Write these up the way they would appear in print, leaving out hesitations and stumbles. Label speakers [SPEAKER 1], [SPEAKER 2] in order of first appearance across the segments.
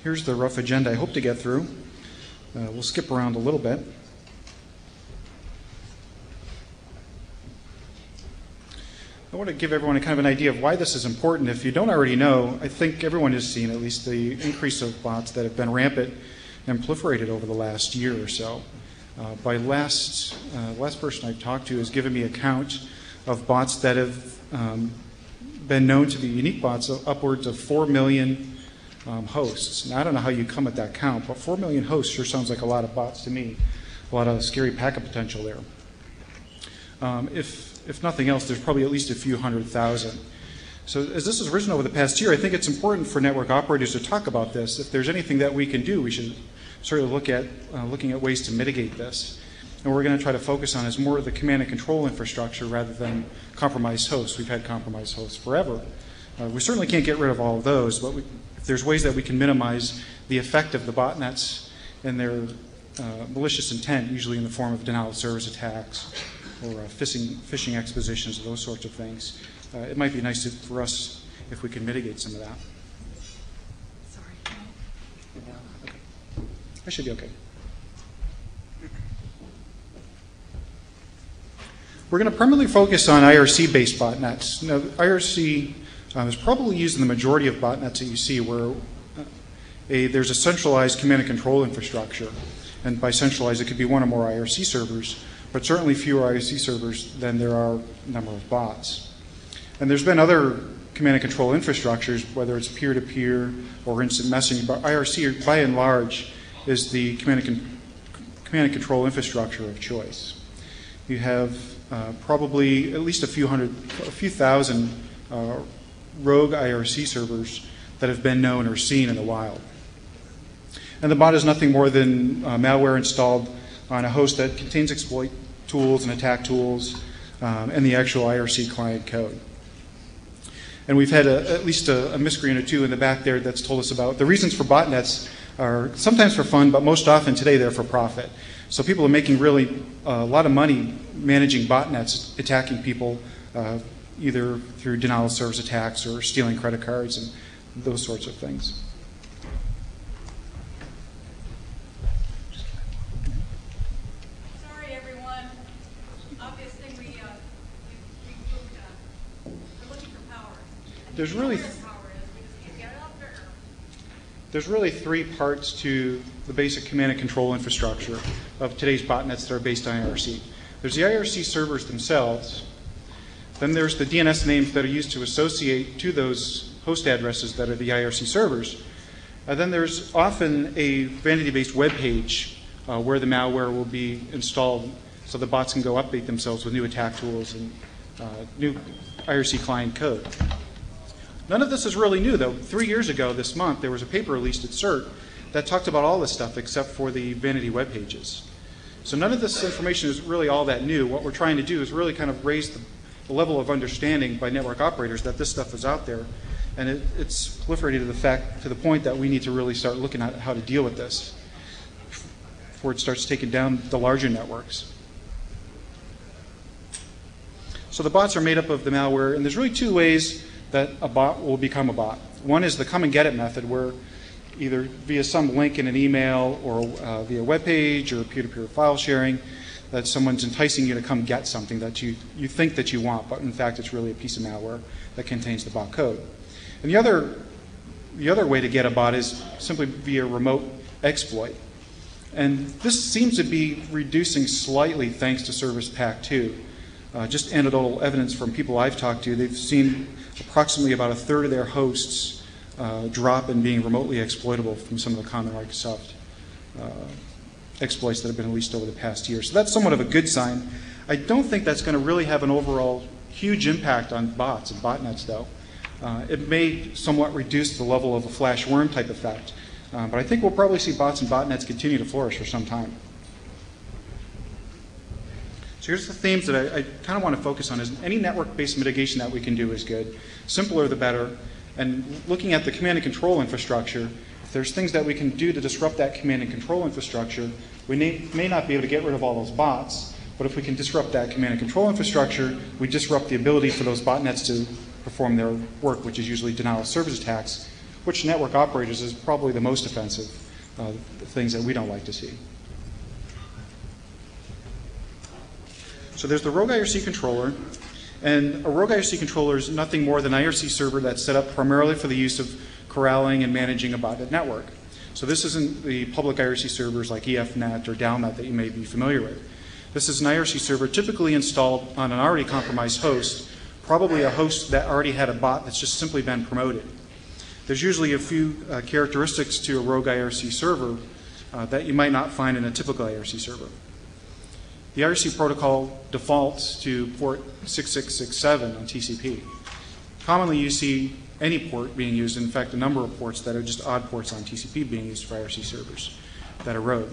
[SPEAKER 1] Here's the rough agenda I hope to get through. We'll skip around a little bit. I want to give everyone a kind of an idea of why this is important. If you don't already know, I think everyone has seen at least the increase of bots that have been rampant and proliferated over the last year or so. By last person I've talked to has given me a count of bots that have been known to be unique bots of upwards of 4 million hosts. Now, I don't know how you come at that count, but 4 million hosts sure sounds like a lot of bots to me. A lot of scary packet potential there. If nothing else, there's probably at least a few 100,000. So as this has risen over the past year, I think it's important for network operators to talk about this. If there's anything that we can do, we should sort of looking at ways to mitigate this. And what we're going to try to focus on is more of the command and control infrastructure rather than compromised hosts. We've had compromised hosts forever. We certainly can't get rid of all of those, but if there's ways that we can minimize the effect of the botnets and their malicious intent, usually in the form of denial of service attacks or phishing expositions, those sorts of things, it might be nice for us if we can mitigate some of that.
[SPEAKER 2] Sorry.
[SPEAKER 1] Okay. I should be okay. We're going to primarily focus on IRC-based botnets. Now, IRC is probably used in the majority of botnets that you see where there's a centralized command and control infrastructure. And by centralized, it could be one or more IRC servers, but certainly fewer IRC servers than there are number of bots. And there's been other command and control infrastructures, whether it's peer-to-peer or instant messaging, but IRC, by and large, is the command and control infrastructure of choice. You have probably at least a few thousand rogue IRC servers that have been known or seen in the wild. And the bot is nothing more than malware installed on a host that contains exploit tools and attack tools and the actual IRC client code. And we've had at least a miscreant or two in the back there that's told us about the reasons for botnets are sometimes for fun, but most often today they're for profit. So people are making really a lot of money managing botnets, attacking people either through denial of service attacks or stealing credit cards and those sorts of things.
[SPEAKER 2] Sorry, everyone. Obvious thing we're looking for power.
[SPEAKER 1] There's really three parts to the basic command and control infrastructure of today's botnets that are based on IRC. There's the IRC servers themselves. Then there's the DNS names that are used to associate to those host addresses that are the IRC servers. And then there's often a vanity-based web page where the malware will be installed so the bots can go update themselves with new attack tools and new IRC client code. None of this is really new, though. 3 years ago this month, there was a paper released at CERT that talked about all this stuff except for the vanity web pages. So none of this information is really all that new. What we're trying to do is really kind of raise the level of understanding by network operators that this stuff is out there, and it's proliferated to the point that we need to really start looking at how to deal with this before it starts taking down the larger networks. So the bots are made up of the malware, and there's really two ways that a bot will become a bot. One is the come and get it method, where either via some link in an email or via web page or peer-to-peer file sharing, that someone's enticing you to come get something that you think that you want, but in fact it's really a piece of malware that contains the bot code. And the other way to get a bot is simply via remote exploit. And this seems to be reducing slightly thanks to Service Pack 2. Just anecdotal evidence from people I've talked to, they've seen approximately about a third of their hosts drop in being remotely exploitable from some of the common Microsoft exploits that have been released over the past year. So that's somewhat of a good sign. I don't think that's going to really have an overall huge impact on bots and botnets, though. It may somewhat reduce the level of a flash worm type effect, but I think we'll probably see bots and botnets continue to flourish for some time. So here's the themes that I kind of want to focus on. Is any network-based mitigation that we can do is good. Simpler the better. And looking at the command and control infrastructure, if there's things that we can do to disrupt that command and control infrastructure, we may not be able to get rid of all those bots, but if we can disrupt that command and control infrastructure, we disrupt the ability for those botnets to perform their work, which is usually denial of service attacks which network operators is probably the most offensive, things that we don't like to see. So there's the rogue IRC controller, and a rogue IRC controller is nothing more than an IRC server that's set up primarily for the use of corralling and managing a botnet network. So this isn't the public IRC servers like EFNet or Dalnet that you may be familiar with. This is an IRC server typically installed on an already compromised host, probably a host that already had a bot that's just simply been promoted. There's usually a few characteristics to a rogue IRC server that you might not find in a typical IRC server. The IRC protocol defaults to port 6667 on TCP. Commonly you see any port being used, in fact a number of ports that are just odd ports on TCP being used for IRC servers that are rogue.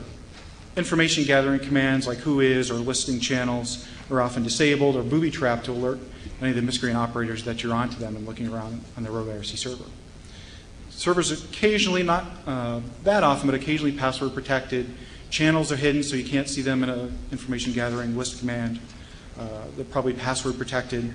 [SPEAKER 1] Information gathering commands like whois or listing channels are often disabled or booby-trapped to alert any of the miscreant operators that you're onto them and looking around on the rogue IRC server. Servers are occasionally, not that often, but occasionally password protected. Channels are hidden so you can't see them in an information gathering list command. They're probably password protected. And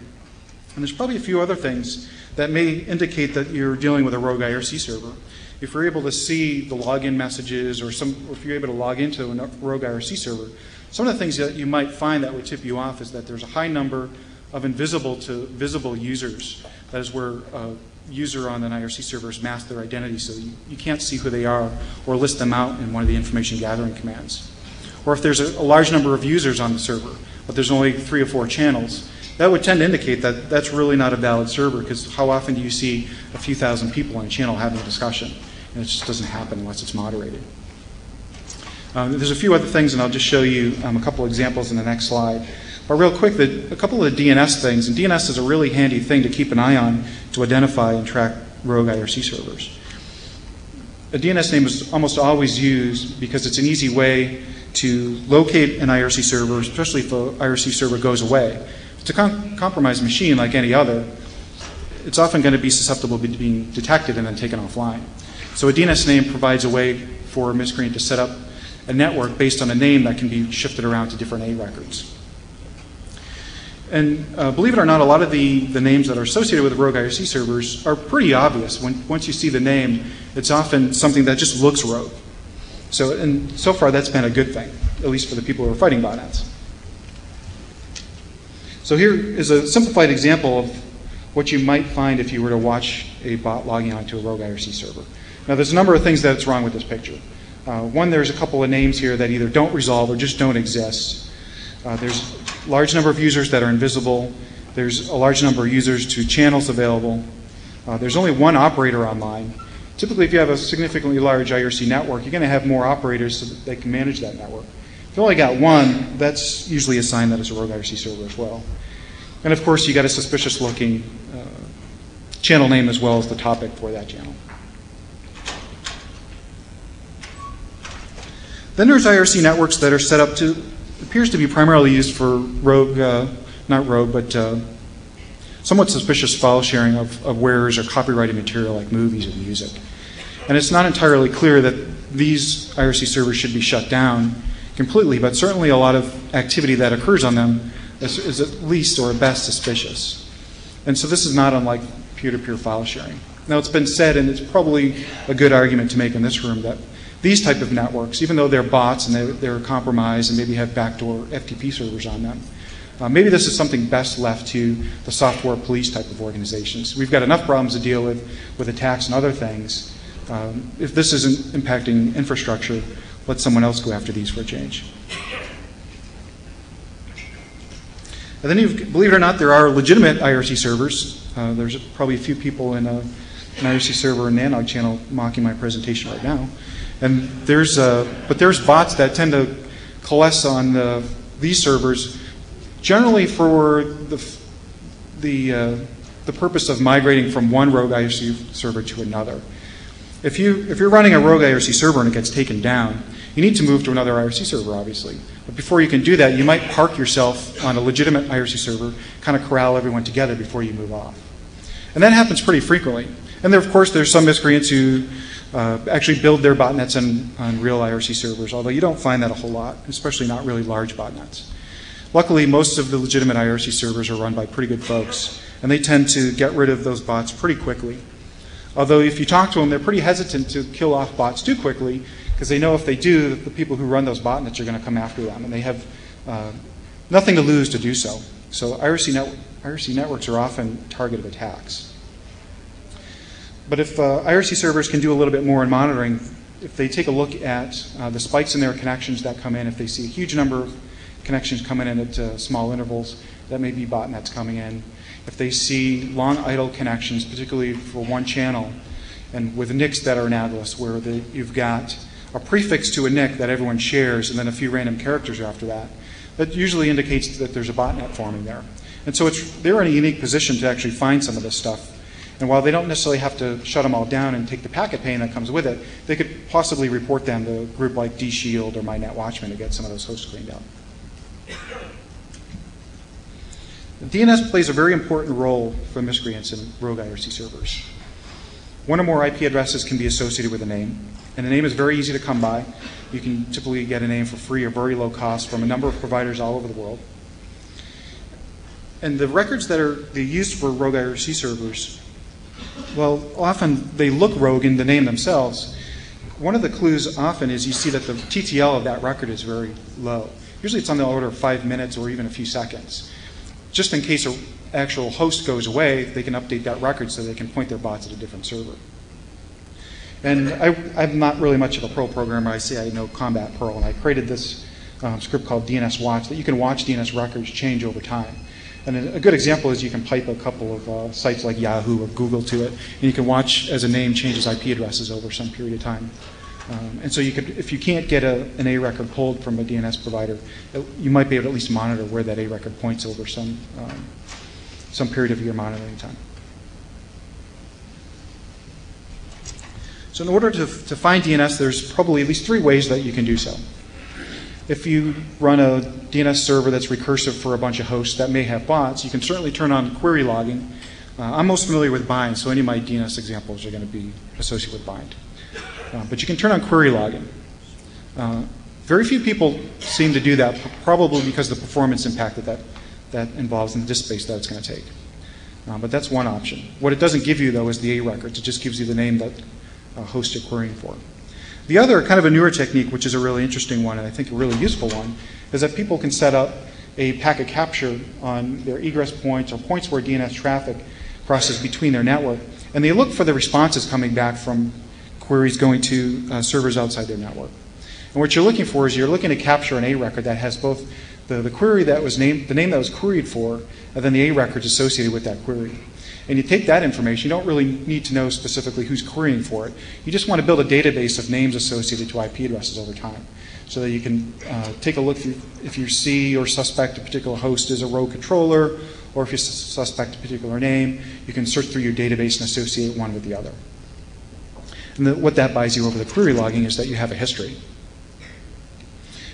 [SPEAKER 1] there's probably a few other things that may indicate that you're dealing with a rogue IRC server. If you're able to see the login messages or if you're able to log into a rogue IRC server, some of the things that you might find that would tip you off is that there's a high number of invisible to visible users. That is where a user on an IRC server has masked their identity so you can't see who they are or list them out in one of the information gathering commands. Or if there's a large number of users on the server, but there's only 3 or 4 channels, that would tend to indicate that that's really not a valid server, because how often do you see a few thousand people on a channel having a discussion? And it just doesn't happen unless it's moderated. There's a few other things, and I'll just show you a couple examples in the next slide. But real quick, a couple of the DNS things, and DNS is a really handy thing to keep an eye on to identify and track rogue IRC servers. A DNS name is almost always used because it's an easy way to locate an IRC server, especially if an IRC server goes away. If it's a compromised machine like any other, it's often going to be susceptible to being detected and then taken offline. So a DNS name provides a way for a miscreant to set up a network based on a name that can be shifted around to different A records. And believe it or not, a lot of the names that are associated with rogue IRC servers are pretty obvious. Once you see the name, it's often something that just looks rogue. So far, that's been a good thing, at least for the people who are fighting botnets. So here is a simplified example of what you might find if you were to watch a bot logging onto a rogue IRC server. Now, there's a number of things that's wrong with this picture. One, there's a couple of names here that either don't resolve or just don't exist. There's a large number of users that are invisible. There's a large number of users to channels available. There's only one operator online. Typically, if you have a significantly large IRC network, you're going to have more operators so that they can manage that network. If you only got one, that's usually a sign that it's a rogue IRC server as well. And of course, you got a suspicious-looking channel name as well as the topic for that channel. Then there's IRC networks that are set up to, appears to be primarily used for rogue, not rogue, but somewhat suspicious file sharing of wares or copyrighted material like movies or music. And it's not entirely clear that these IRC servers should be shut down completely, but certainly a lot of activity that occurs on them is at least or at best suspicious. And so this is not unlike peer-to-peer file sharing. Now, it's been said, and it's probably a good argument to make in this room, that these type of networks, even though they're bots and they're compromised and maybe have backdoor FTP servers on them, maybe this is something best left to the software police type of organizations. We've got enough problems to deal with attacks and other things. If this isn't impacting infrastructure, let someone else go after these for a change. And then, believe it or not, there are legitimate IRC servers. There's probably a few people in an IRC server and Nanog channel mocking my presentation right now. And but there's bots that tend to coalesce on these servers, generally for the purpose of migrating from one rogue IRC server to another. If you're running a rogue IRC server and it gets taken down, you need to move to another IRC server, obviously. But before you can do that, you might park yourself on a legitimate IRC server, kind of corral everyone together before you move off. And that happens pretty frequently. And of course, there's some miscreants who actually build their botnets on real IRC servers, although you don't find that a whole lot, especially not really large botnets. Luckily, most of the legitimate IRC servers are run by pretty good folks, and they tend to get rid of those bots pretty quickly. Although if you talk to them, they're pretty hesitant to kill off bots too quickly, because they know if they do, the people who run those botnets are going to come after them, and they have nothing to lose to do so. So IRC networks are often target of attacks. But if IRC servers can do a little bit more in monitoring, if they take a look at the spikes in their connections that come in, if they see a huge number of connections coming in at small intervals, that may be botnets coming in. If they see long idle connections, particularly for one channel, and with NICs that are analogous, where you've got a prefix to a NIC that everyone shares and then a few random characters after that, that usually indicates that there's a botnet forming there. And so they're in a unique position to actually find some of this stuff. And while they don't necessarily have to shut them all down and take the packet pain that comes with it, they could possibly report them to a group like DShield or MyNetWatchman to get some of those hosts cleaned out. DNS plays a very important role for miscreants in rogue IRC servers. One or more IP addresses can be associated with a name, and the name is very easy to come by. You can typically get a name for free or very low cost from a number of providers all over the world. And the records that are used for rogue IRC servers, well, often they look rogue in the name themselves. One of the clues often is you see that the TTL of that record is very low. Usually it's on the order of 5 minutes or even a few seconds. Just in case an actual host goes away, they can update that record so they can point their bots at a different server. And I'm not really much of a Perl programmer. I say I know combat Perl, and I created this script called DNS Watch that you can watch DNS records change over time. And a good example is you can pipe a couple of sites like Yahoo or Google to it, and you can watch as a name changes IP addresses over some period of time. And so you could, if you can't get an A record pulled from a DNS provider, you might be able to at least monitor where that A record points over some period of your monitoring time. So in order to find DNS, there's probably at least 3 ways that you can do so. If you run a DNS server that's recursive for a bunch of hosts that may have bots, you can certainly turn on query logging. I'm most familiar with bind, so any of my DNS examples are going to be associated with bind. But you can turn on query logging. Very few people seem to do that, probably because of the performance impact that involves in the disk space that it's going to take. But that's one option. What it doesn't give you, though, is the A records. It just gives you the name that host you're querying for. The other, kind of a newer technique, which is a really interesting one, and I think a really useful one, is that people can set up a packet capture on their egress points or points where DNS traffic crosses between their network, and they look for the responses coming back from queries going to servers outside their network. And what you're looking for is you're looking to capture an A record that has both the query that was named, the name that was queried for, and then the A records associated with that query. And you take that information, you don't really need to know specifically who's querying for it. You just want to build a database of names associated to IP addresses over time, so that you can take a look if you see or suspect a particular host is a rogue controller, or if you suspect a particular name, you can search through your database and associate one with the other. And what that buys you over the query logging is that you have a history.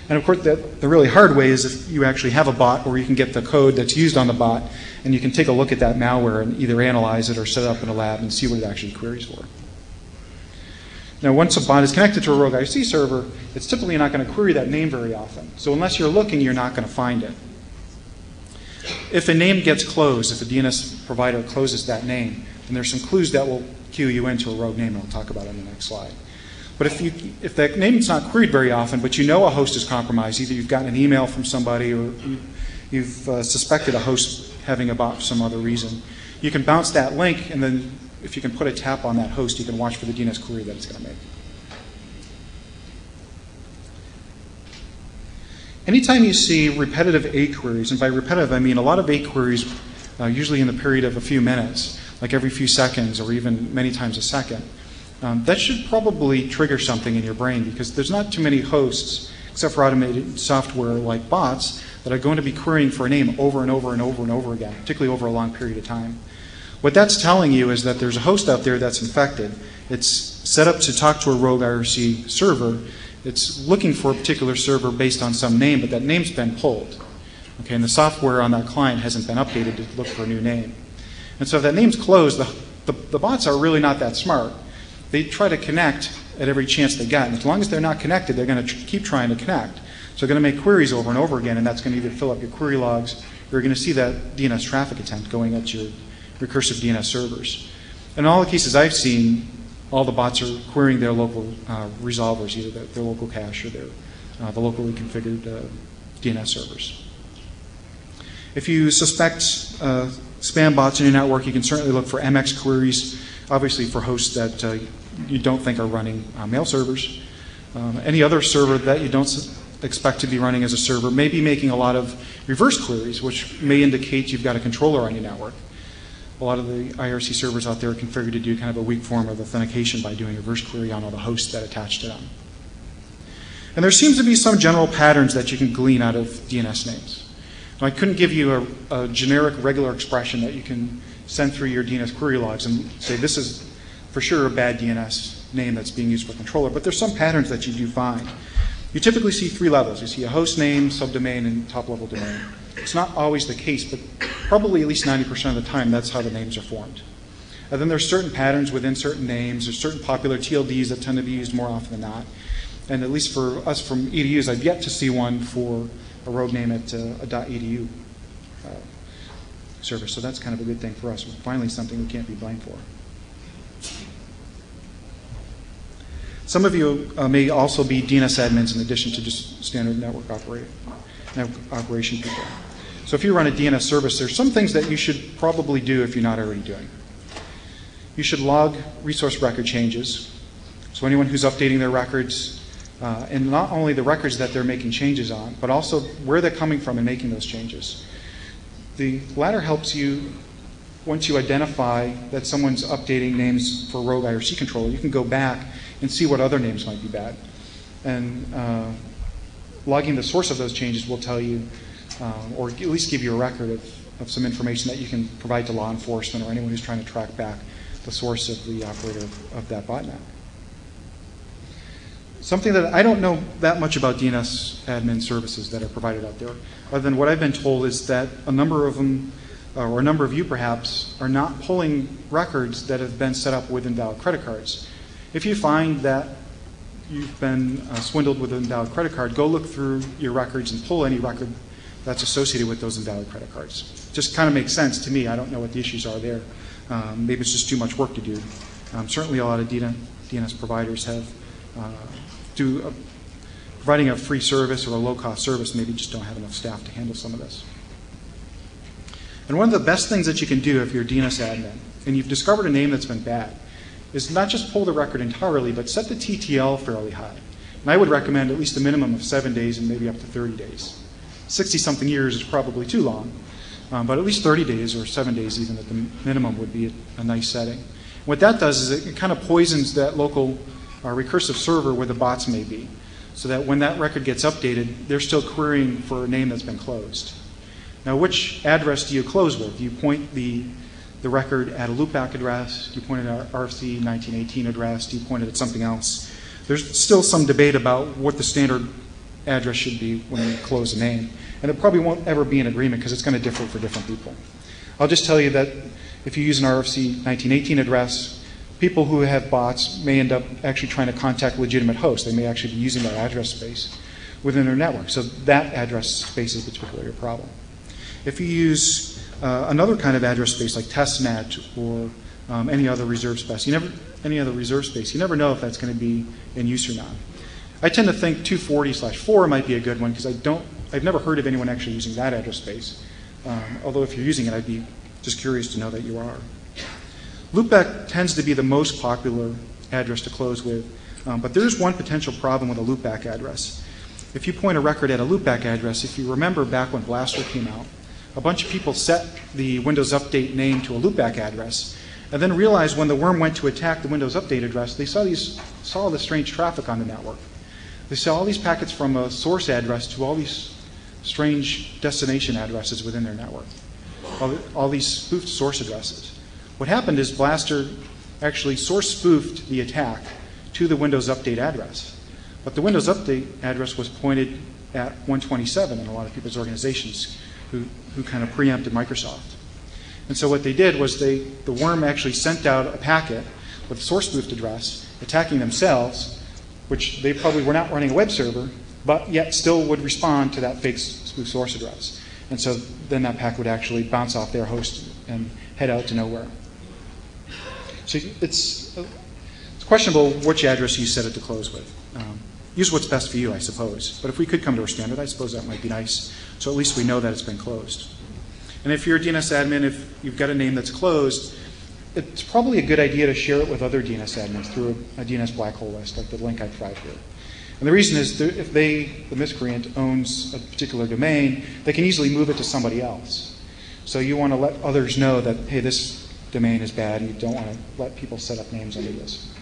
[SPEAKER 1] And of course, the really hard way is if you actually have a bot where you can get the code that's used on the bot, and you can take a look at that malware and either analyze it or set it up in a lab and see what it actually queries for. Now, once a bot is connected to a rogue IRC server, it's typically not going to query that name very often. So unless you're looking, you're not going to find it. If a name gets closed, if a DNS provider closes that name, then there's some clues that will cue you into a rogue name, and I'll talk about it in the next slide. But if that name is not queried very often, but you know a host is compromised, either you've gotten an email from somebody or you've suspected a host having a bot for some other reason, you can bounce that link, and then if you can put a tap on that host, you can watch for the DNS query that it's going to make. Anytime you see repetitive A queries, and by repetitive I mean a lot of A queries, usually in the period of a few minutes, like every few seconds or even many times a second, that should probably trigger something in your brain, because there's not too many hosts, except for automated software like bots, that are going to be querying for a name over and over and over and over again, particularly over a long period of time. What that's telling you is that there's a host out there that's infected. It's set up to talk to a rogue IRC server. It's looking for a particular server based on some name, but that name's been pulled. Okay, and the software on that client hasn't been updated to look for a new name. And so if that name's closed, the bots are really not that smart. They try to connect at every chance they get. And as long as they're not connected, they're going to keep trying to connect. So they're going to make queries over and over again, and that's going to either fill up your query logs, or you're going to see that DNS traffic attempt going at your recursive DNS servers. In all the cases I've seen, all the bots are querying their local resolvers, either their local cache or the locally configured DNS servers. If you suspect spam bots in your network, you can certainly look for MX queries, obviously for hosts that you don't think are running mail servers. Any other server that you don't expect to be running as a server may be making a lot of reverse queries, which may indicate you've got a controller on your network. A lot of the IRC servers out there are configured to do kind of a weak form of authentication by doing a reverse query on all the hosts that attach to them. And there seems to be some general patterns that you can glean out of DNS names. Now, I couldn't give you a generic regular expression that you can send through your DNS query logs and say this is for sure a bad DNS name that's being used for a controller, but there's some patterns that you do find. You typically see three levels. You see a host name, subdomain, and top-level domain. It's not always the case, but probably at least 90% of the time, that's how the names are formed. And then there's certain patterns within certain names. There's certain popular TLDs that tend to be used more often than not. And at least for us from EDUs, I've yet to see one for a road name at a .edu service. So that's kind of a good thing for us. Finally, something we can't be blamed for. Some of you may also be DNS admins in addition to just standard network operation people. So if you run a DNS service, there's some things that you should probably do if you're not already doing. You should log resource record changes. So anyone who's updating their records, and not only the records that they're making changes on, but also where they're coming from and making those changes. The latter helps you, once you identify that someone's updating names for rogue IRC controller, you can go back and see what other names might be bad. And logging the source of those changes will tell you, or at least give you a record of some information that you can provide to law enforcement or anyone who's trying to track back the source of the operator of that botnet. Something that I don't know that much about DNS admin services that are provided out there, other than what I've been told is that a number of them, or a number of you perhaps, are not pulling records that have been set up with invalid credit cards. If you find that you've been swindled with an invalid credit card, go look through your records and pull any record that's associated with those invalid credit cards. Just kind of makes sense to me. I don't know what the issues are there. Maybe it's just too much work to do. Certainly a lot of DNS providers have providing a free service or a low-cost service, maybe just don't have enough staff to handle some of this. And one of the best things that you can do if you're a DNS admin and you've discovered a name that's been bad is not just pull the record entirely, but set the TTL fairly high. And I would recommend at least a minimum of 7 days and maybe up to 30 days. 60-something years is probably too long, but at least 30 days or 7 days even at the minimum would be a nice setting. What that does is it kind of poisons that local recursive server where the bots may be, so that when that record gets updated, they're still querying for a name that's been closed. Now, which address do you close with? Do you point the record at a loopback address? Do you point it at an RFC 1918 address? Do you point it at something else? There's still some debate about what the standard address should be when you close a name. And it probably won't ever be an agreement because it's going to differ for different people. I'll just tell you that if you use an RFC 1918 address, people who have bots may end up actually trying to contact legitimate hosts. They may actually be using that address space within their network. So that address space is particularly a problem. If you use another kind of address space like testnet or any other reserve space, you never know if that's going to be in use or not. I tend to think 240/4 might be a good one because I've never heard of anyone actually using that address space. Although if you're using it, I'd be just curious to know that you are. Loopback tends to be the most popular address to close with, but there is one potential problem with a loopback address. If you point a record at a loopback address, if you remember back when Blaster came out, a bunch of people set the Windows Update name to a loopback address, and then realized when the worm went to attack the Windows Update address, they saw this strange traffic on the network. They saw all these packets from a source address to all these strange destination addresses within their network, all these spoofed source addresses. What happened is Blaster actually source spoofed the attack to the Windows Update address. But the Windows Update address was pointed at 127 in a lot of people's organizations who kind of preempted Microsoft. And so what they did was the worm actually sent out a packet with a source spoofed address attacking themselves, which they probably were not running a web server, but yet still would respond to that fake spoof source address. And so then that packet would actually bounce off their host and head out to nowhere. So it's questionable which address you set it to close with. Use what's best for you, I suppose. But if we could come to a standard, I suppose that might be nice. So at least we know that it's been closed. And if you're a DNS admin, if you've got a name that's closed, it's probably a good idea to share it with other DNS admins through a DNS black hole list, like the link I tried here. And the reason is that if the miscreant, owns a particular domain, they can easily move it to somebody else. So you want to let others know that, hey, this domain is bad, and you don't want to let people set up names under this.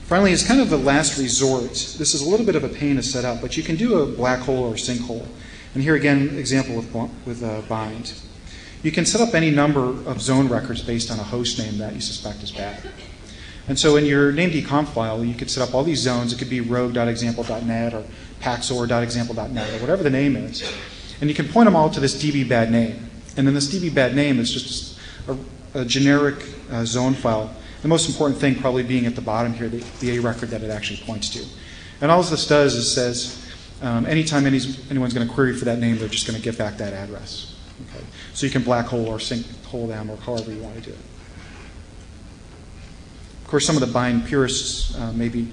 [SPEAKER 1] Finally, as kind of the last resort, this is a little bit of a pain to set up, but you can do a black hole or a sinkhole. And here again, example with bind. You can set up any number of zone records based on a host name that you suspect is bad. And so in your named.conf file, you could set up all these zones. It could be rogue.example.net or paxor.example.net or whatever the name is. And you can point them all to this db bad name. And then this db bad name is just a generic zone file. The most important thing probably being at the bottom here, the A record that it actually points to. And all this does is says, anytime anyone's going to query for that name, they're just going to get back that address. Okay? So you can black hole or sinkhole them or however you want to do it. Of course, some of the bind purists may be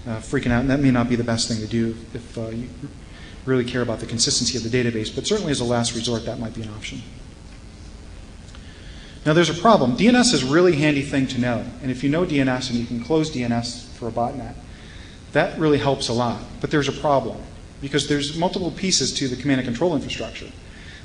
[SPEAKER 1] freaking out, and that may not be the best thing to do if you really care about the consistency of the database, but certainly as a last resort, that might be an option. Now there's a problem. DNS is a really handy thing to know, and if you know DNS and you can close DNS for a botnet, that really helps a lot. But there's a problem, because there's multiple pieces to the command and control infrastructure.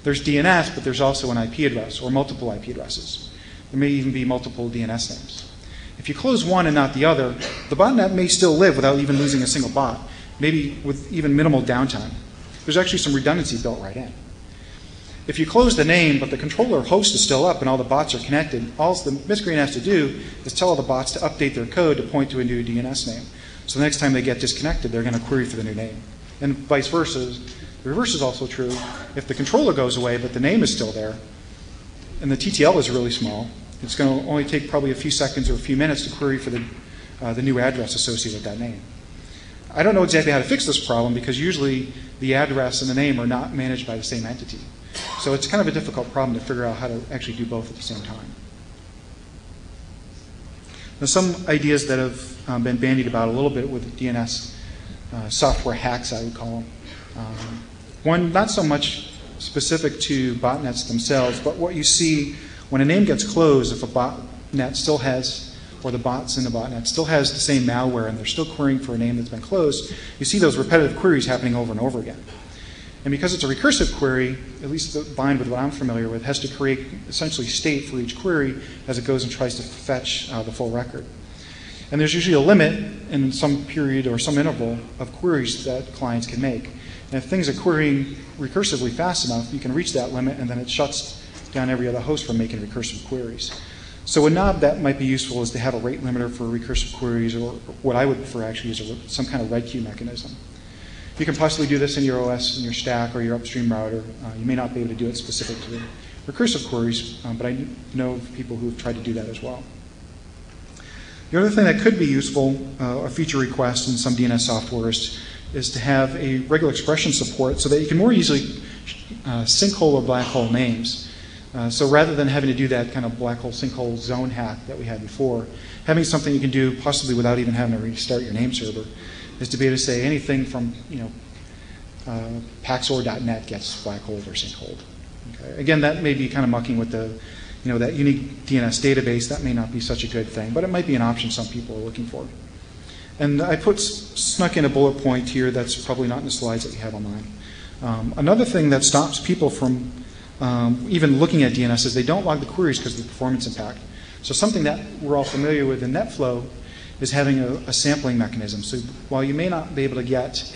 [SPEAKER 1] There's DNS, but there's also an IP address, or multiple IP addresses. There may even be multiple DNS names. If you close one and not the other, the botnet may still live without even losing a single bot, maybe with even minimal downtime. There's actually some redundancy built right in. If you close the name, but the controller host is still up and all the bots are connected, all the miscreant has to do is tell all the bots to update their code to point to a new DNS name. So the next time they get disconnected, they're going to query for the new name. And vice versa. The reverse is also true. If the controller goes away, but the name is still there, and the TTL is really small, it's going to only take probably a few seconds or a few minutes to query for the new address associated with that name. I don't know exactly how to fix this problem because usually the address and the name are not managed by the same entity. So it's kind of a difficult problem to figure out how to actually do both at the same time. Now, some ideas that have been bandied about a little bit with DNS software hacks, I would call them. One, not so much specific to botnets themselves, but what you see when a name gets closed, if a botnet still has, or the bots in the botnet still has the same malware and they're still querying for a name that's been closed, you see those repetitive queries happening over and over again. And because it's a recursive query, at least the bind with what I'm familiar with, has to create essentially state for each query as it goes and tries to fetch the full record. And there's usually a limit in some period or some interval of queries that clients can make. And if things are querying recursively fast enough, you can reach that limit and then it shuts down every other host from making recursive queries. So a knob that might be useful is to have a rate limiter for recursive queries, or what I would prefer actually is some kind of red queue mechanism. You can possibly do this in your OS, in your stack, or your upstream router. You may not be able to do it specific to the recursive queries, but I know of people who have tried to do that as well. The other thing that could be useful, a feature request in some DNS software, is to have a regular expression support so that you can more easily sinkhole or black hole names. So rather than having to do that kind of black hole sinkhole zone hack that we had before, having something you can do possibly without even having to restart your name server is to be able to say anything from paxor.net gets black holed or sinkholed. Okay. Again, that may be kind of mucking with the that unique DNS database. That may not be such a good thing, but it might be an option some people are looking for. And I snuck in a bullet point here that's probably not in the slides that you have online. Another thing that stops people from even looking at DNS is they don't log the queries because of the performance impact. So something that we're all familiar with in NetFlow is having a sampling mechanism. So while you may not be able to get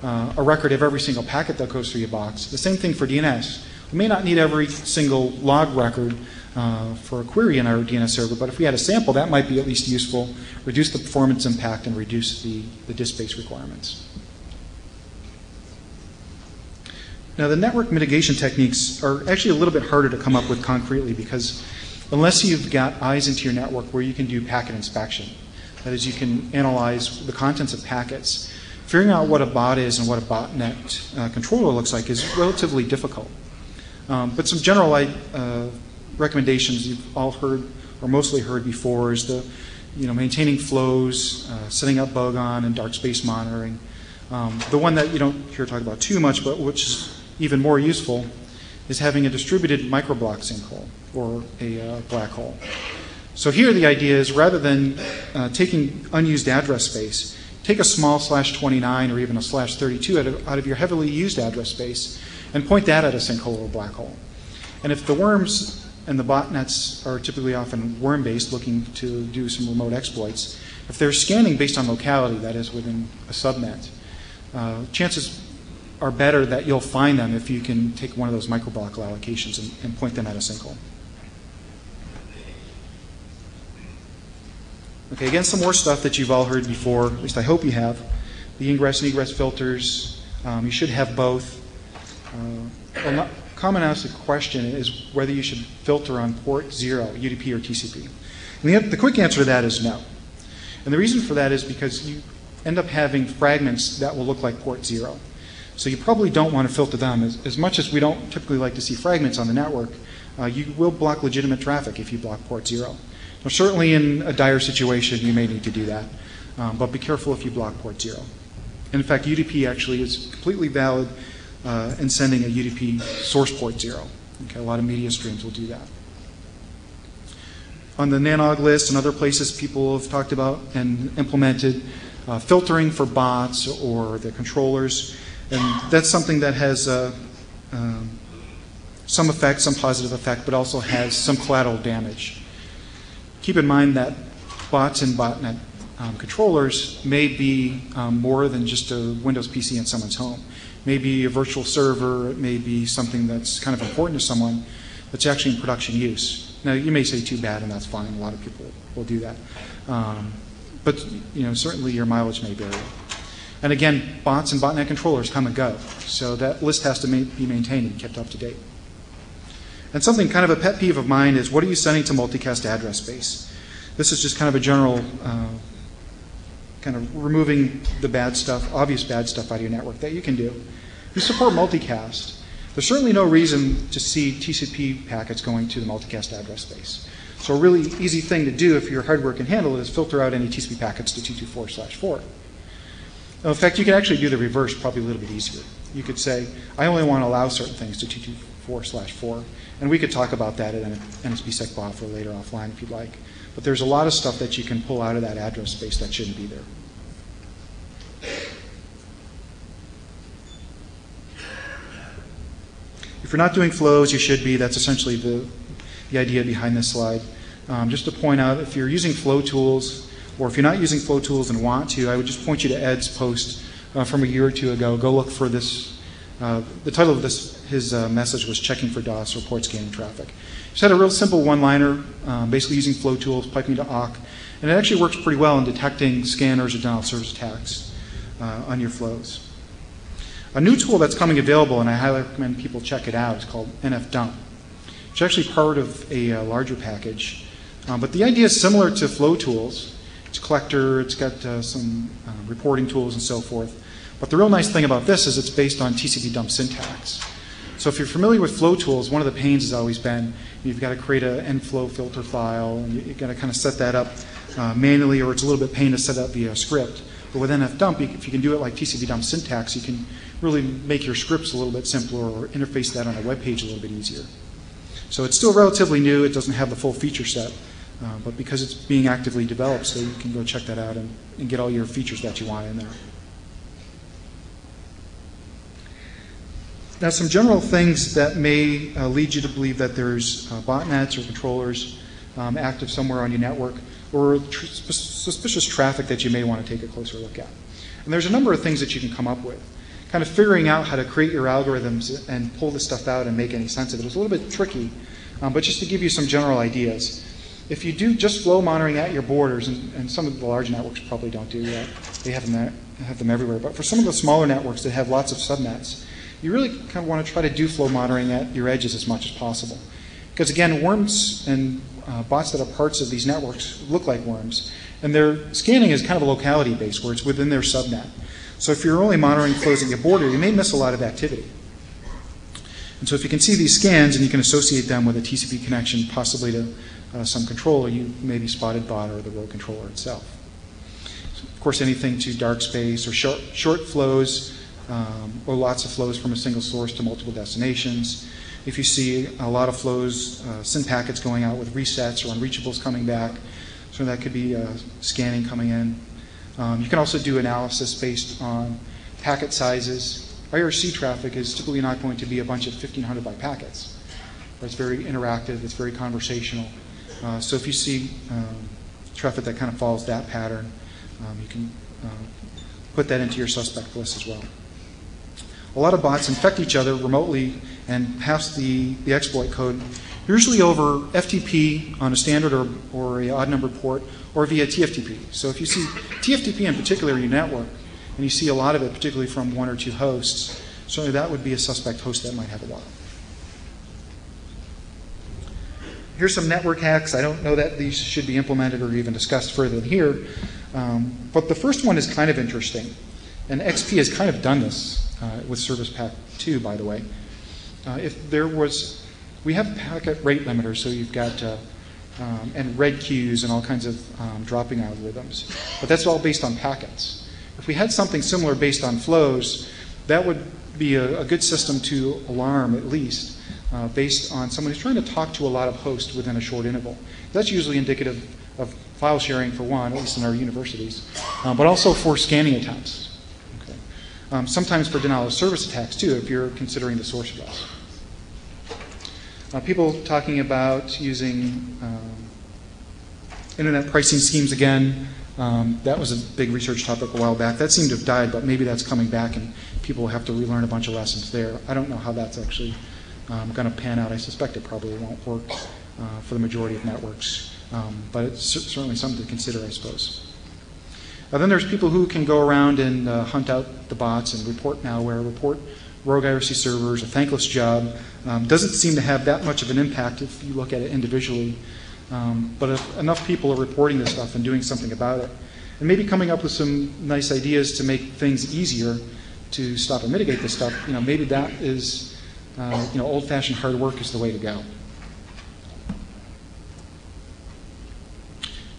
[SPEAKER 1] a record of every single packet that goes through your box, the same thing for DNS. We may not need every single log record for a query in our DNS server, but if we had a sample, that might be at least useful, reduce the performance impact, and reduce the disk space requirements. Now, the network mitigation techniques are actually a little bit harder to come up with concretely because unless you've got eyes into your network where you can do packet inspection, that is, you can analyze the contents of packets, figuring out what a bot is and what a botnet controller looks like is relatively difficult. But some general recommendations you've all heard or mostly heard before is the maintaining flows, setting up bug on and dark space monitoring. The one that you don't hear talk about too much, but which is even more useful, is having a distributed microblock sinkhole or a black hole. So here the idea is rather than taking unused address space, take a small /29 or even a /32 out of your heavily used address space and point that at a sinkhole or black hole. And if the worms and the botnets are typically often worm-based, looking to do some remote exploits, if they're scanning based on locality, that is within a subnet, chances are better that you'll find them if you can take one of those microblock allocations and point them at a sinkhole. Okay, again, some more stuff that you've all heard before, at least I hope you have. The ingress and egress filters, you should have both. Common asked question is whether you should filter on port 0, UDP or TCP. And the quick answer to that is no. And the reason for that is because you end up having fragments that will look like port 0. So you probably don't want to filter them. As much as we don't typically like to see fragments on the network, you will block legitimate traffic if you block port 0. Now, certainly in a dire situation, you may need to do that, but be careful if you block port 0. And in fact, UDP actually is completely valid in sending a UDP source port 0. Okay, a lot of media streams will do that. On the nanog list and other places people have talked about and implemented, filtering for bots or the controllers, and that's something that has some effect, some positive effect, but also has some collateral damage. Keep in mind that bots and botnet controllers may be more than just a Windows PC in someone's home. Maybe a virtual server, it may be something that's kind of important to someone that's actually in production use. Now, you may say too bad, and that's fine. A lot of people will do that. But certainly your mileage may vary. And again, bots and botnet controllers come and go. So that list has to be maintained and kept up to date. And something kind of a pet peeve of mine is, what are you sending to multicast address space? This is just kind of a general kind of removing the bad stuff, obvious bad stuff out of your network that you can do. We support multicast. There's certainly no reason to see TCP packets going to the multicast address space. So a really easy thing to do if your hardware can handle it is filter out any TCP packets to 224/4. In fact, you can actually do the reverse probably a little bit easier. You could say, I only want to allow certain things to 224/4, and we could talk about that at NSPsec BOF or later offline if you'd like. But there's a lot of stuff that you can pull out of that address space that shouldn't be there. If you're not doing flows, you should be. That's essentially the idea behind this slide. Just to point out, if you're using flow tools, or if you're not using flow tools and want to, I would just point you to Ed's post from a year or two ago. Go look for this. The title of his message was Checking for DOS or Port Scanning Traffic. He had a real simple one-liner, basically using flow tools, piping to awk, and it actually works pretty well in detecting scanners or denial of service attacks on your flows. A new tool that's coming available, and I highly recommend people check it out, is called NFDump. It's actually part of a larger package, but the idea is similar to flow tools. It's a collector, it's got some reporting tools and so forth. But the real nice thing about this is it's based on TCP dump syntax. So if you're familiar with flow tools, one of the pains has always been you've got to create an nflow filter file, and you've got to kind of set that up manually, or it's a little bit pain to set up via a script. But with NFDump, if you can do it like TCP dump syntax, you can really make your scripts a little bit simpler or interface that on a web page a little bit easier. So it's still relatively new. It doesn't have the full feature set. But because it's being actively developed, so you can go check that out and get all your features that you want in there. Now, some general things that may lead you to believe that there's botnets or controllers active somewhere on your network, or suspicious traffic that you may want to take a closer look at. And there's a number of things that you can come up with. Kind of figuring out how to create your algorithms and pull this stuff out and make any sense of it is a little bit tricky, but just to give you some general ideas. If you do just flow monitoring at your borders, and some of the large networks probably don't do that, they have them everywhere, but for some of the smaller networks that have lots of subnets, you really kind of want to try to do flow monitoring at your edges as much as possible. Because again, worms and bots that are parts of these networks look like worms, and their scanning is kind of a locality based where it's within their subnet. So if you're only monitoring flows at your border, you may miss a lot of activity. And so if you can see these scans and you can associate them with a TCP connection, possibly to some controller, you may be spotted bot or the rogue controller itself. So of course, anything to dark space or short flows or lots of flows from a single source to multiple destinations. If you see a lot of flows, SYN packets going out with resets or unreachables coming back, so that could be scanning coming in. You can also do analysis based on packet sizes. IRC traffic is typically not going to be a bunch of 1,500 byte packets. It's very interactive, it's very conversational. So if you see traffic that kind of follows that pattern, you can put that into your suspect list as well. A lot of bots infect each other remotely and pass the exploit code, usually over FTP on a standard or a odd number port, or via TFTP. So if you see TFTP in particular in your network, and you see a lot of it, particularly from one or two hosts, certainly that would be a suspect host that might have a lot. Here's some network hacks. I don't know that these should be implemented or even discussed further than here, but the first one is kind of interesting. And XP has kind of done this with Service Pack 2, by the way. If there was, we have packet rate limiters, so you've got and red queues and all kinds of dropping algorithms, but that's all based on packets. If we had something similar based on flows, that would be a good system to alarm, at least, based on someone who's trying to talk to a lot of hosts within a short interval. That's usually indicative of file sharing, for one, at least in our universities, but also for scanning attempts. Okay. Sometimes for denial of service attacks, too, if you're considering the source address. People talking about using internet pricing schemes again. That was a big research topic a while back. That seemed to have died, but maybe that's coming back and people have to relearn a bunch of lessons there. I don't know how that's actually going to pan out. I suspect it probably won't work for the majority of networks, but it's certainly something to consider, I suppose. Then there's people who can go around and hunt out the bots and report malware, report rogue IRC servers, a thankless job. Doesn't seem to have that much of an impact if you look at it individually. But if enough people are reporting this stuff and doing something about it, and maybe coming up with some nice ideas to make things easier to stop and mitigate this stuff, maybe that is, old-fashioned hard work is the way to go.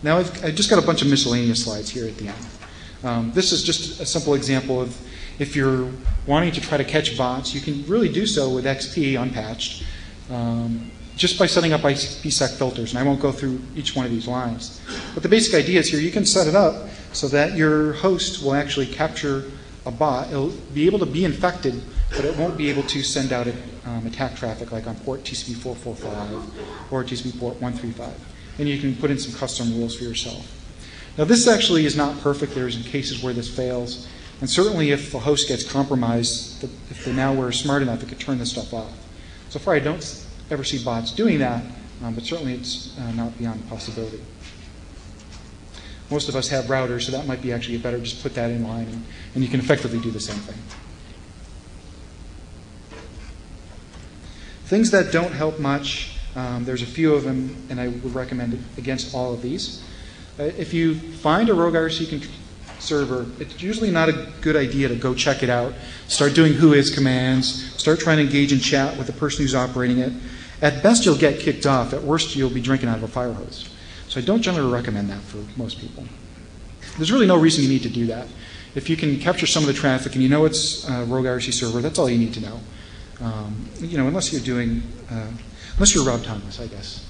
[SPEAKER 1] Now I've just got a bunch of miscellaneous slides here at the end. This is just a simple example of if you're wanting to try to catch bots, you can really do so with XP unpatched. Just by setting up IPsec filters, and I won't go through each one of these lines. But the basic idea is here, you can set it up so that your host will actually capture a bot. It'll be able to be infected, but it won't be able to send out attack traffic like on port TCP 445 or TCP port 135. And you can put in some custom rules for yourself. Now this actually is not perfect. There's cases where this fails. And certainly if the host gets compromised, if the malware is smart enough, it could turn this stuff off. So far I don't ever see bots doing that, but certainly it's not beyond the possibility. Most of us have routers, so that might be actually better just put that in line, and you can effectively do the same thing. Things that don't help much, there's a few of them, and I would recommend it against all of these. If you find a rogue IRC server, it's usually not a good idea to go check it out, start doing whois commands, start trying to engage in chat with the person who's operating it. At best, you'll get kicked off. At worst, you'll be drinking out of a fire hose. So I don't generally recommend that for most people. There's really no reason you need to do that. If you can capture some of the traffic and you know it's a rogue IRC server, that's all you need to know. Unless you're doing, unless you're Rob Thomas, I guess.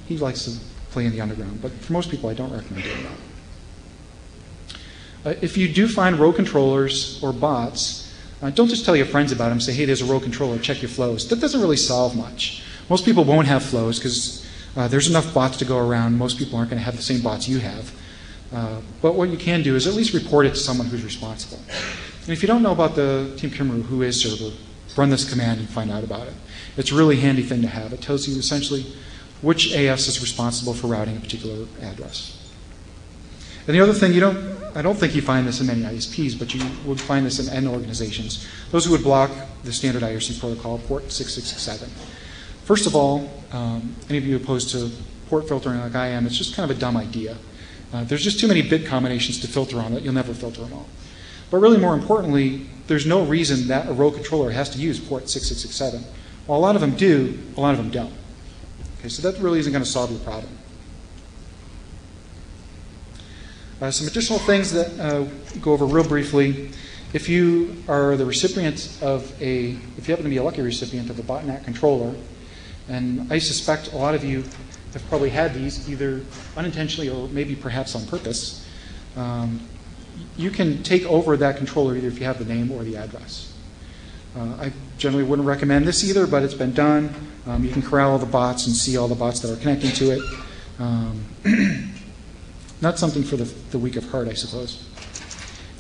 [SPEAKER 1] He likes to play in the underground. But for most people, I don't recommend doing that. If you do find rogue controllers or bots, don't just tell your friends about them. Say, hey, there's a rogue controller, check your flows. That doesn't really solve much. Most people won't have flows because there's enough bots to go around. Most people aren't going to have the same bots you have. But what you can do is at least report it to someone who's responsible. And if you don't know about the Team Kimmerer whois server, run this command and find out about it. It's a really handy thing to have. It tells you essentially which AS is responsible for routing a particular address. And the other thing, I don't think you find this in many ISPs, but you would find this in end organizations. Those who would block the standard IRC protocol, port 6667. First of all, any of you opposed to port filtering like I am, it's just kind of a dumb idea. There's just too many bit combinations to filter on that you'll never filter them all. But really more importantly, there's no reason that a rogue controller has to use port 6667. While a lot of them do, a lot of them don't. Okay, so that really isn't going to solve your problem. Some additional things that go over real briefly. If you are the recipient of if you happen to be a lucky recipient of a botnet controller, and I suspect a lot of you have probably had these either unintentionally or maybe perhaps on purpose, you can take over that controller either if you have the name or the address. I generally wouldn't recommend this either, but it's been done. You can corral all the bots and see all the bots that are connecting to it. Not something for the weak of heart, I suppose.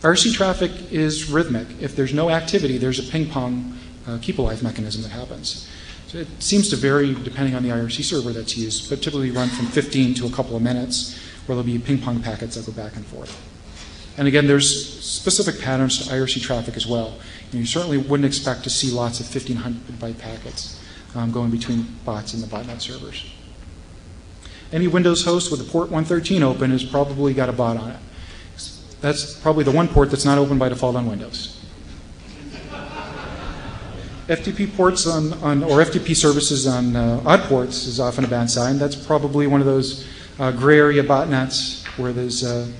[SPEAKER 1] IRC traffic is rhythmic. If there's no activity, there's a ping-pong keep-alive mechanism that happens. So it seems to vary depending on the IRC server that's used, but typically run from 15 to a couple of minutes, where there'll be ping-pong packets that go back and forth. And again, there's specific patterns to IRC traffic as well. And you certainly wouldn't expect to see lots of 1,500 byte packets going between bots and the botnet servers. Any Windows host with a port 113 open has probably got a bot on it. That's probably the one port that's not open by default on Windows. FTP ports or FTP services on odd ports is often a bad sign. That's probably one of those gray area botnets where there's a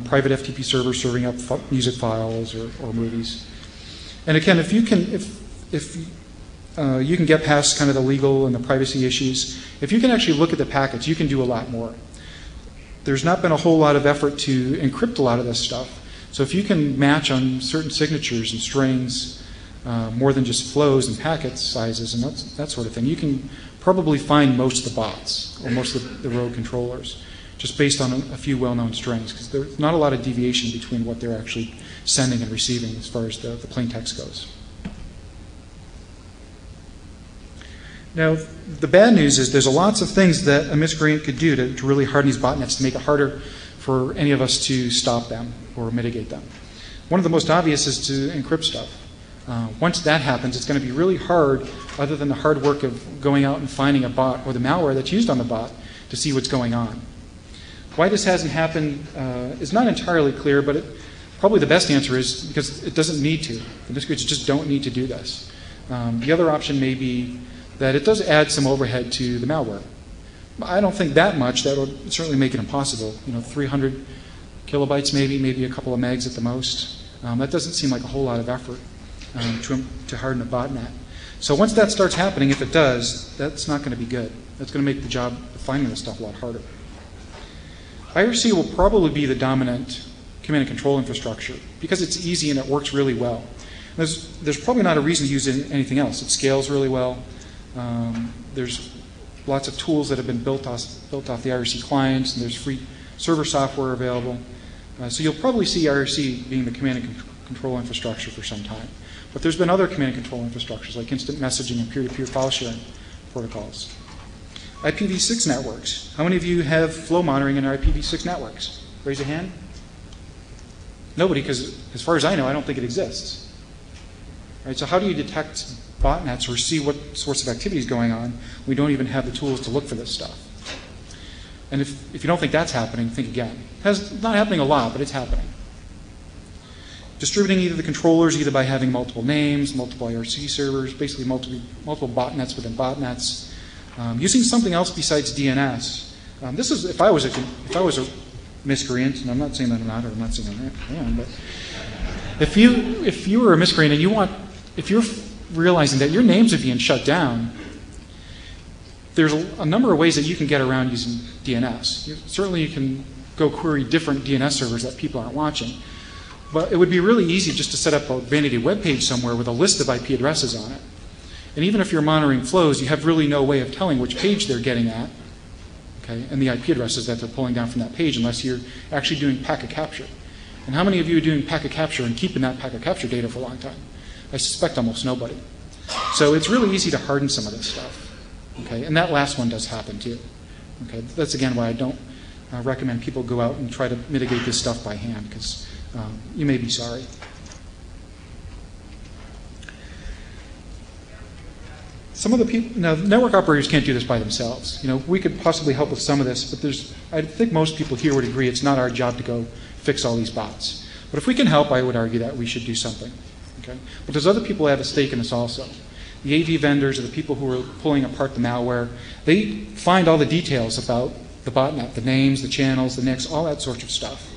[SPEAKER 1] private FTP server serving up music files or movies. And again, if you can get past kind of the legal and the privacy issues, if you can actually look at the packets, you can do a lot more. There's not been a whole lot of effort to encrypt a lot of this stuff. So if you can match on certain signatures and strings, more than just flows and packet sizes and that sort of thing, you can probably find most of the bots or most of the rogue controllers just based on a few well-known strings, because there's not a lot of deviation between what they're actually sending and receiving as far as the plain text goes. Now, the bad news is there's lots of things that a miscreant could do to really harden these botnets to make it harder for any of us to stop them or mitigate them. One of the most obvious is to encrypt stuff. Once that happens, it's going to be really hard, other than the hard work of going out and finding a bot or the malware that's used on the bot, to see what's going on. Why this hasn't happened is not entirely clear, but probably the best answer is because it doesn't need to. The miscreants just don't need to do this. The other option may be that it does add some overhead to the malware. I don't think that much. That would certainly make it impossible. 300 kilobytes maybe a couple of megs at the most. That doesn't seem like a whole lot of effort to harden a botnet. So once that starts happening, if it does, that's not going to be good. That's going to make the job of finding this stuff a lot harder. IRC will probably be the dominant command and control infrastructure because it's easy and it works really well. There's probably not a reason to use anything else. It scales really well. There's lots of tools that have been built off the IRC clients, and there's free server software available. So you'll probably see IRC being the command and control infrastructure for some time. But there's been other command and control infrastructures like instant messaging and peer-to-peer file sharing protocols. IPv6 networks. How many of you have flow monitoring in IPv6 networks? Raise a hand. Nobody, because as far as I know, I don't think it exists. Right, so how do you detect botnets or see what sorts of activity is going on? We don't even have the tools to look for this stuff. And if you don't think that's happening, think again. It's not happening a lot, but it's happening. Distributing either the controllers, either by having multiple names, multiple IRC servers, basically multiple botnets within botnets. Using something else besides DNS. This is if I was a miscreant, and I'm not saying that I'm not, or I'm not saying I am, but if you were a miscreant and if you're realizing that your names are being shut down, there's a number of ways that you can get around using DNS. Certainly you can go query different DNS servers that people aren't watching. But it would be really easy just to set up a vanity web page somewhere with a list of IP addresses on it. And even if you're monitoring flows, you have really no way of telling which page they're getting at, okay, and the IP addresses that they're pulling down from that page unless you're actually doing packet capture. And how many of you are doing packet capture and keeping that packet capture data for a long time? I suspect almost nobody. So it's really easy to harden some of this stuff. Okay? And that last one does happen too. Okay? That's again why I don't recommend people go out and try to mitigate this stuff by hand, because you may be sorry. Some of the people, now network operators can't do this by themselves. We could possibly help with some of this, but I think most people here would agree it's not our job to go fix all these bots. But if we can help, I would argue that we should do something. Okay? But there's other people who have a stake in this also. the AV vendors or the people who are pulling apart the malware, they find all the details about the botnet, the names, the channels, the NICs, all that sort of stuff.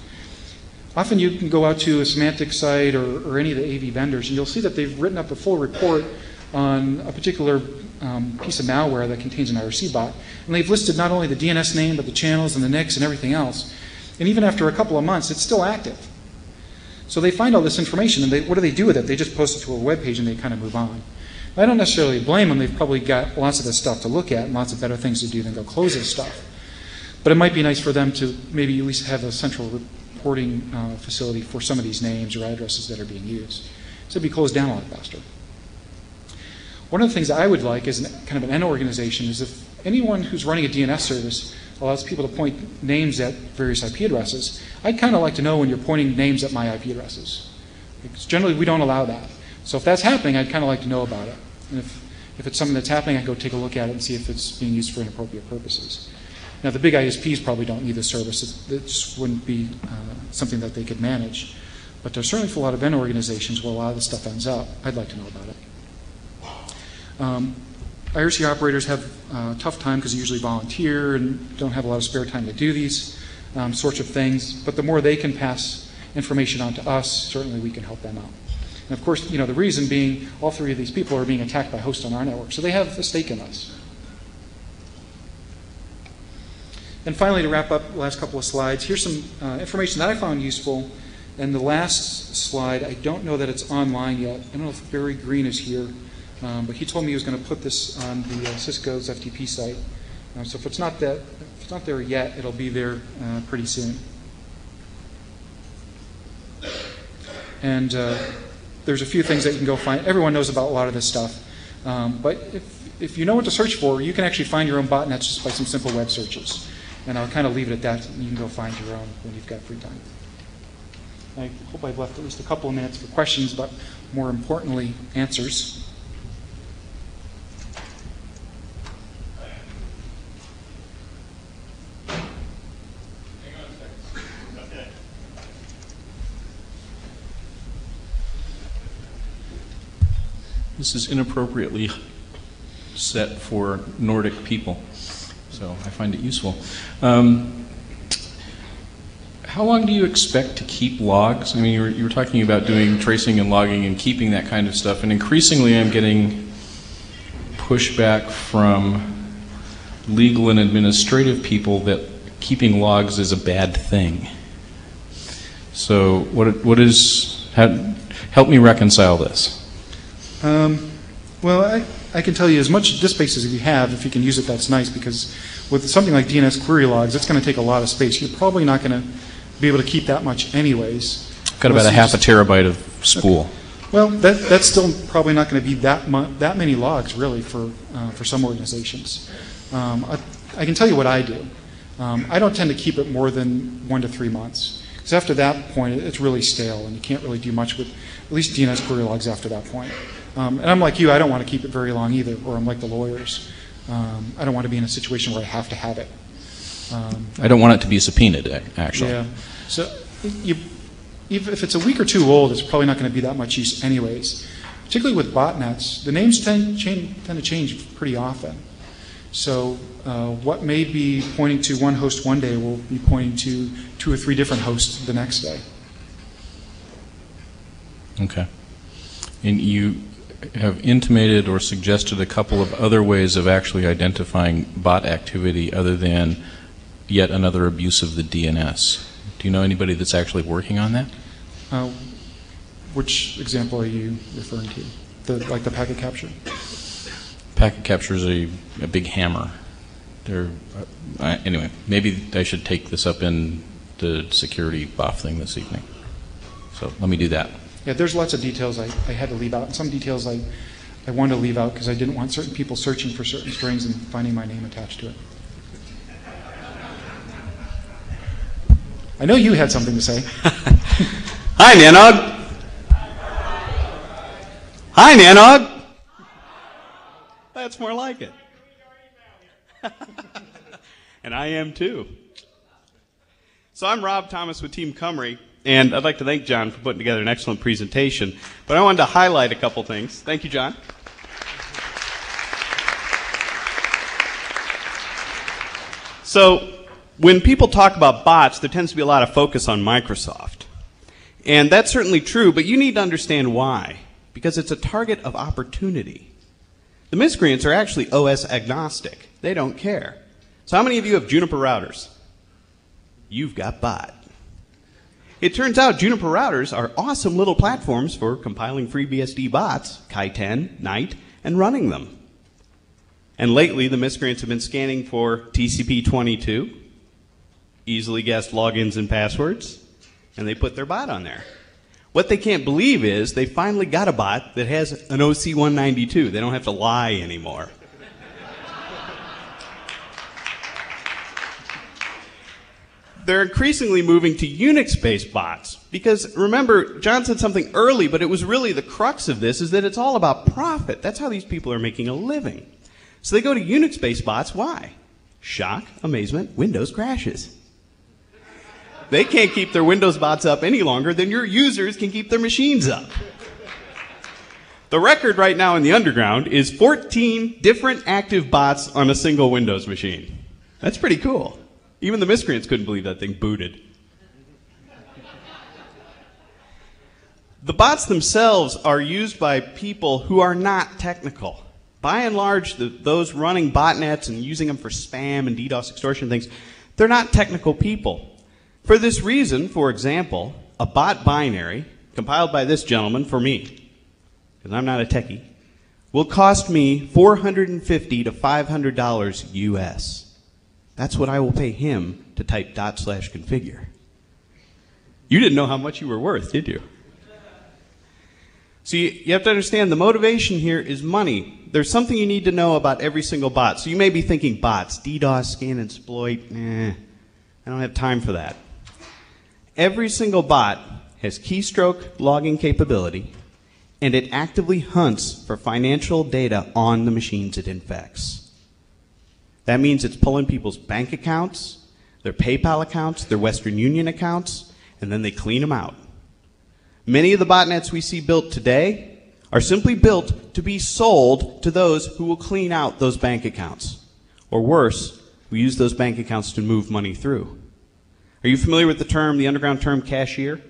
[SPEAKER 1] Often you can go out to a semantic site or any of the AV vendors, and you'll see that they've written up a full report on a particular piece of malware that contains an IRC bot. And they've listed not only the DNS name, but the channels and the NICs and everything else. And even after a couple of months, it's still active. So they find all this information, and what do they do with it? They just post it to a web page and they kind of move on. I don't necessarily blame them. They've probably got lots of this stuff to look at and lots of better things to do than go close this stuff. But it might be nice for them to maybe at least have a central reporting facility for some of these names or addresses that are being used. So it'd be closed down a lot faster. One of the things I would like as kind of an end organization is if anyone who's running a DNS service allows people to point names at various IP addresses, I'd kind of like to know when you're pointing names at my IP addresses. Because generally we don't allow that. So if that's happening, I'd kind of like to know about it. And if it's something that's happening, I'd go take a look at it and see if it's being used for inappropriate purposes. Now the big ISPs probably don't need the service. It just wouldn't be something that they could manage. But there's certainly for a lot of end organizations where a lot of this stuff ends up. I'd like to know about it. IRC operators have a tough time because they usually volunteer and don't have a lot of spare time to do these sorts of things. But the more they can pass information on to us, certainly we can help them out. And of course, the reason being all three of these people are being attacked by hosts on our network, so they have a stake in us. And finally, to wrap up the last couple of slides, here's some information that I found useful. And the last slide, I don't know that it's online yet. I don't know if Barry Green is here. But he told me he was going to put this on the Cisco's FTP site. So if it's not there yet, it'll be there pretty soon. And there's a few things that you can go find. Everyone knows about a lot of this stuff. But if you know what to search for, you can actually find your own botnets just by some simple web searches. And I'll kind of leave it at that. You can go find your own when you've got free time. I hope I've left at least a couple of minutes for questions, but more importantly, answers.
[SPEAKER 3] This is inappropriately set for Nordic people, so I find it useful. How long do you expect to keep logs? I mean, you were talking about doing tracing and logging and keeping that kind of stuff, and increasingly I'm getting pushback from legal and administrative people that keeping logs is a bad thing. So help me reconcile this.
[SPEAKER 1] Well, I can tell you as much disk space as you have, if you can use it, that's nice, because with something like DNS query logs, it's going to take a lot of space. You're probably not going to be able to keep that much anyways.
[SPEAKER 3] Got about a half a terabyte of spool.
[SPEAKER 1] Okay. Well, that's still probably not going to be that many logs, really, for some organizations. I can tell you what I do. I don't tend to keep it more than 1 to 3 months. Because after that point, it's really stale, and you can't really do much with at least DNS query logs after that point. And I'm like you, I don't want to keep it very long either, or I'm like the lawyers. I don't want to be in a situation where I have to have it.
[SPEAKER 3] I don't want it to be subpoenaed, actually.
[SPEAKER 1] Yeah. So if it's a week or two old, it's probably not going to be that much use anyways. Particularly with botnets, the names tend to change pretty often. So what may be pointing to one host one day will be pointing to 2 or 3 different hosts the next day.
[SPEAKER 3] Okay. And you have intimated or suggested a couple of other ways of actually identifying bot activity other than yet another abuse of the DNS. Do you know anybody that's actually working on that?
[SPEAKER 1] Which example are you referring to? Like the packet capture?
[SPEAKER 3] Packet capture is a big hammer. Anyway, maybe I should take this up in the security BOF thing this evening. So let me do that.
[SPEAKER 1] Yeah, there's lots of details I had to leave out. And some details I wanted to leave out because I didn't want certain people searching for certain strings and finding my name attached to it. I know you had something to say.
[SPEAKER 4] Hi, Nanog. Hi, Nanog. That's more like it. And I am too. So I'm Rob Thomas with Team Cumry, and I'd like to thank John for putting together an excellent presentation. But I wanted to highlight a couple things. Thank you, John. So when people talk about bots, there tends to be a lot of focus on Microsoft. And that's certainly true, but you need to understand why. Because it's a target of opportunity. The miscreants are actually OS agnostic. They don't care. So how many of you have Juniper routers? You've got bot. It turns out Juniper routers are awesome little platforms for compiling FreeBSD bots, Chi10, Knight, and running them. And lately, the miscreants have been scanning for TCP/22, easily guessed logins and passwords, and they put their bot on there. What they can't believe is they finally got a bot that has an OC192. They don't have to lie anymore. They're increasingly moving to Unix-based bots because, remember, John said something early, but it was really the crux of this, is that it's all about profit. That's how these people are making a living. So they go to Unix-based bots. Why? Shock, amazement, Windows crashes. They can't keep their Windows bots up any longer than your users can keep their machines up. The record right now in the underground is 14 different active bots on a single Windows machine. That's pretty cool. Even the miscreants couldn't believe that thing booted. The bots themselves are used by people who are not technical. By and large, those running botnets and using them for spam and DDoS extortion things, they're not technical people. For this reason, for example, a bot binary compiled by this gentleman for me, because I'm not a techie, will cost me $450 to $500 US. That's what I will pay him to type /configure. You didn't know how much you were worth, did you? So you have to understand the motivation here is money. There's something you need to know about every single bot. So you may be thinking bots, DDoS, scan, and exploit. I don't have time for that. Every single bot has keystroke logging capability, and it actively hunts for financial data on the machines it infects. That means it's pulling people's bank accounts, their PayPal accounts, their Western Union accounts, and then they clean them out. Many of the botnets we see built today are simply built to be sold to those who will clean out those bank accounts. Or worse, we use those bank accounts to move money through. Are you familiar with the underground term cashier?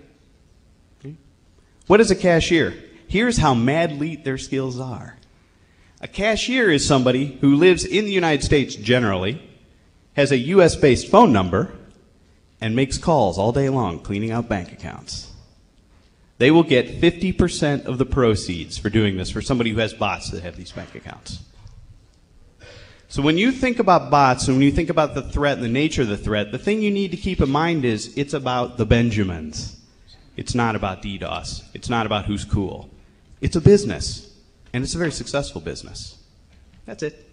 [SPEAKER 4] What is a cashier? Here's how mad elite their skills are. A cashier is somebody who lives in the United States generally, has a US-based phone number, and makes calls all day long cleaning out bank accounts. They will get 50% of the proceeds for doing this for somebody who has bots that have these bank accounts. So when you think about bots and when you think about the threat and the nature of the threat, the thing you need to keep in mind is it's about the Benjamins. It's not about DDoS. It's not about who's cool. It's a business. And it's a very successful business. That's it.